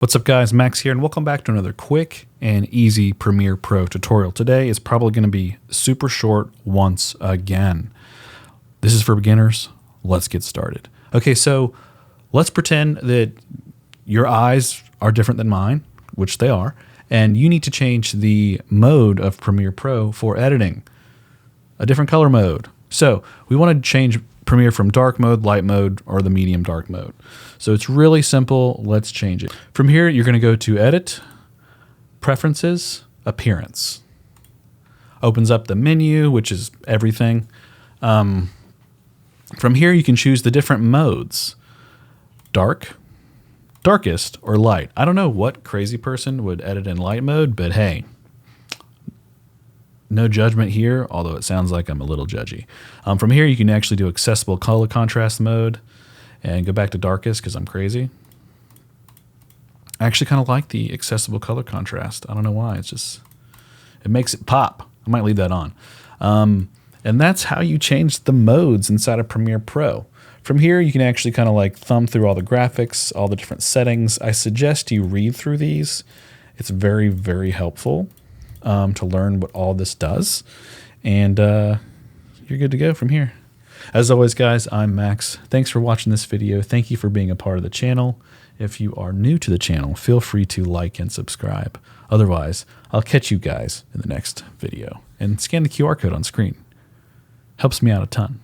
What's up guys, Max here, and welcome back to another quick and easy Premiere Pro tutorial. Today is probably going to be super short once again. This is for beginners. Let's get started. Okay, so let's pretend that your eyes are different than mine, which they are, and you need to change the mode of Premiere Pro for editing, a different color mode. So we want to change Premiere from dark mode, light mode, or the medium dark mode. So it's really simple. Let's change it. From here, you're going to go to Edit, Preferences, Appearance. Opens up the menu, which is everything. From here, you can choose the different modes. Dark, darkest, or light. I don't know what crazy person would edit in light mode, but hey, no judgment here, although it sounds like I'm a little judgy. From here, you can actually do accessible color contrast mode and go back to darkest because I'm crazy. I actually kind of like the accessible color contrast. I don't know why. It makes it pop. I might leave that on. And that's how you change the modes inside of Premiere Pro. From here, you can actually kind of like thumb through all the graphics, all the different settings. I suggest you read through these. It's very, very helpful to learn what all this does. And you're good to go from here. As always, guys, I'm Max. Thanks for watching this video. Thank you for being a part of the channel. If you are new to the channel, feel free to like and subscribe. Otherwise, I'll catch you guys in the next video. And scan the QR code on screen. Helps me out a ton.